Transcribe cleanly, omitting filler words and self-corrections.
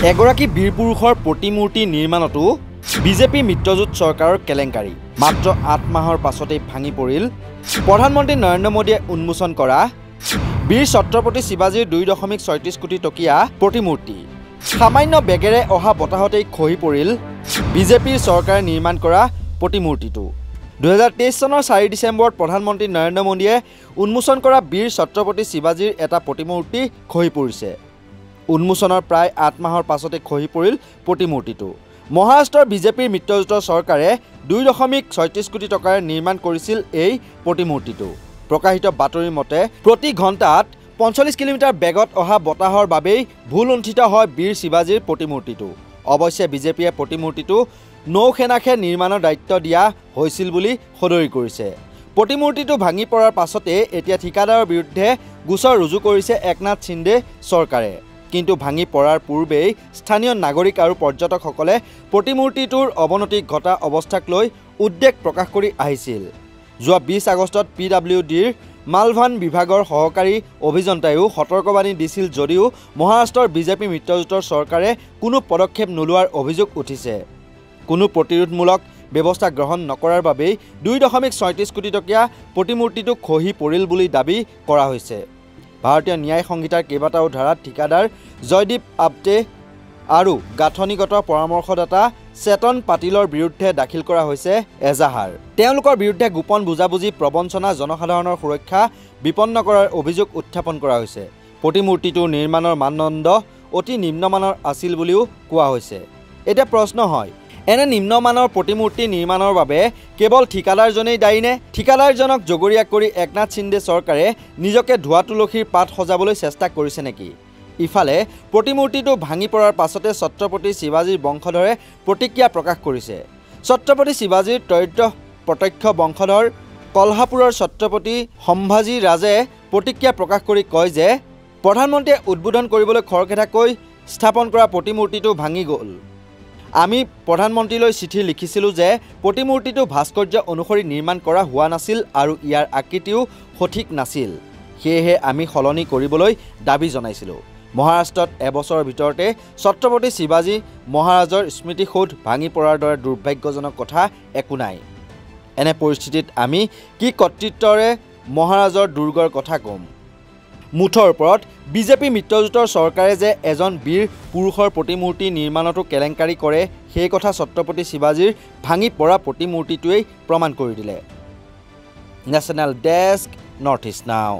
এগৰাকী বীৰ পুৰুষৰ প্ৰতিমূৰ্তি নিৰ্মাণতো বিজেপি মিত্ৰজোঁট চৰকাৰৰ কেলেংকাৰী মাত্ৰ ৮ মাহৰ পাছতেই ভাঙি পৰিল প্ৰধানমন্ত্ৰী নৰেন্দ্ৰ মোদীয়ে উন্মোচন কৰা বীৰ ছত্ৰপতি শিৱাজীৰ ২.৩৬ কোটি টকীয়া প্ৰতিমূৰ্তি সামান্য বেগেৰে অহা বতাহতেই খহি পৰিল বিজেপিৰ চৰকাৰে নিৰ্মাণ কৰা প্ৰতিমূৰ্তিটো ২০২৩ চনৰ ৪ ডিচেম্বৰত প্ৰধানমন্ত্ৰী নৰেন্দ্ৰ মোদীয়ে উন্মোচন কৰা বীৰ ছত্ৰপতি শিৱাজীৰ এটা প্ৰতিমূৰ্তি খহি পৰিছে উন্মোচনৰ প্ৰায় ৮ মাহৰ পাছতে খহি পৰিল প্ৰতিমূৰ্তিটো মহাৰাষ্ট্ৰৰ বিজেপিৰ মিত্ৰজোঁটৰ চৰকাৰে ২.৩৬ কোটি টকাৰে নিৰ্মাণ কৰিছিল এই প্ৰতিমূৰ্তিটো প্ৰকাশিত বাতৰিৰ মতে প্ৰতি ঘণ্টাত ৪৫ কিলোমিটাৰ বেগত অহা বতাহৰ বাবেই ভুলুণ্ঠিত হয় বীৰ শিৱাজীৰ প্ৰতিমূৰ্তিটো অৱশ্যে বিজেপিয়ে প্ৰতিমূৰ্তিটো নৌসেনাকে নিৰ্মাণৰ দায়িত্ব দিয়া হৈছিল বুলি সদৰি কৰিছে প্ৰতিমূৰ্তিটো ভাঙি পৰাৰ পাছতে এতিয়া ঠিকাদাৰৰ বিৰুদ্ধে গোচৰ ৰুজু কৰিছে একনাথ সিন্দে চৰকাৰে কিন্তু ভাঙি পৰাৰ পূৰ্বেই স্থানীয় নাগৰিক আৰু পৰ্যটকসকলে প্ৰতিমূৰ্তিটোৰ অৱনতি ঘটা অৱস্থাক লৈ উদ্বেগ প্ৰকাশ কৰি আহিছিল যোৱা ২০ আগষ্টত পিডব্লিউডিৰ মালভান বিভাগৰ সহকাৰী অভিযন্তায়ো সতৰ্কবাণী দিছিল যদিও মহাৰাষ্ট্ৰৰ বিজেপি মিত্ৰজোঁটৰ চৰকাৰে কোনো পদক্ষেপ নোলোৱাৰ অভিযোগ উঠিছে কোনো প্ৰতিৰোধমূলক ব্যৱস্থা গ্ৰহণ নকৰাৰ বাবেই ২.৩৬ কোটি টকীয়া প্ৰতিমূৰ্তিটো খহি পৰিল বুলি দাবী কৰা হৈছে ভাৰতীয় ন্যায় সংহিতাৰ কেইবাটাও ধাৰাত ঠিকাদাৰ জয়দীপ আপ্তে আৰু গাঁথনিগত পৰামৰ্শদাতা চেতন পাটিলৰ বিৰুদ্ধে দাখিল কৰা হৈছে এজাহাৰ তেওঁলোকৰ বিৰুদ্ধে গোপন বুজাবুজি প্ৰবঞ্চনা জনসাধাৰণৰ সুৰক্ষা বিপন্ন কৰাৰ অভিযোগ উত্থাপন কৰা হৈছে প্ৰতিমূৰ্তিটোৰ নিৰ্মাণৰ মানদণ্ড অতি নিম্নমানৰ আছিল বুলিও কোৱা হৈছে এতিয়া প্ৰশ্ন হয় এনে নিম্নমানৰ প্ৰতিমূৰ্তি নিৰ্মাণৰ বাবে কেৱল ঠিকাদাৰজনেই দায়ী নে ঠিকাদাৰজনক জগৰীয়া কৰি একনাথ সিন্দে চৰকাৰে নিজকে ধোৱা তুলসীৰ পাত সজাবলৈ চেষ্টা কৰিছে নেকি ইফালে প্ৰতিমূৰ্তিটো ভাঙি পৰাৰ পাছতে ছত্ৰপতি শিৱাজীৰ বংশধৰে প্ৰতিক্ৰিয়া প্ৰকাশ কৰিছে ছত্ৰপতি শিৱাজীৰ প্ৰত্যক্ষ বংশধৰ কলহাপুৰৰ ছত্ৰপতি সম্ভাজী ৰাজে প্ৰতিক্ৰিয়া প্ৰকাশ কৰি কয় যে প্ৰধানমন্ত্ৰীয়ে উদ্বোধন কৰিবলৈ খৰখেদাকৈ স্থাপন কৰা প্ৰতিমূৰ্তিটো ভাঙি গ'ল আমি প্ৰধানমন্ত্ৰীলৈ চিঠি লিখিছিলোঁ যে প্ৰতিমূৰ্তিটো ভাস্কৰ্য অনুসৰি নিৰ্মাণ কৰা হোৱা নাছিল আৰু ইয়াৰ আকৃতিও সঠিক নাছিল সেয়েহে আমি সলনি কৰিবলৈ দাবী জনাইছিলোঁ মহাৰাষ্ট্ৰত এবছৰৰ ভিতৰতে ছত্ৰপতি শিৱাজী মহাৰাজৰ স্মৃতিসৌধ ভাঙি পৰাৰ দৰে দুৰ্ভাগ্যজনক কথা একো নাই এনে পৰিস্থিতিত আমি কি কৰ্তৃত্বৰে মহাৰাজৰ দুৰ্গৰ কথা ক'ম মুঠৰ ওপৰত বিজেপি মিত্ৰজোঁটৰ চৰকাৰে যে এজন বীৰ পুৰুষৰ প্ৰতিমূৰ্তি নিৰ্মাণতো কেলেংকাৰী কৰে সেই কথা ছত্ৰপতি শিৱাজীৰ ভাঙি পৰা প্ৰতিমূৰ্তিটোৱেই প্ৰমাণ কৰি দিলে নেশ্যনেল ডেস্ক নৰ্থ ইষ্ট নাও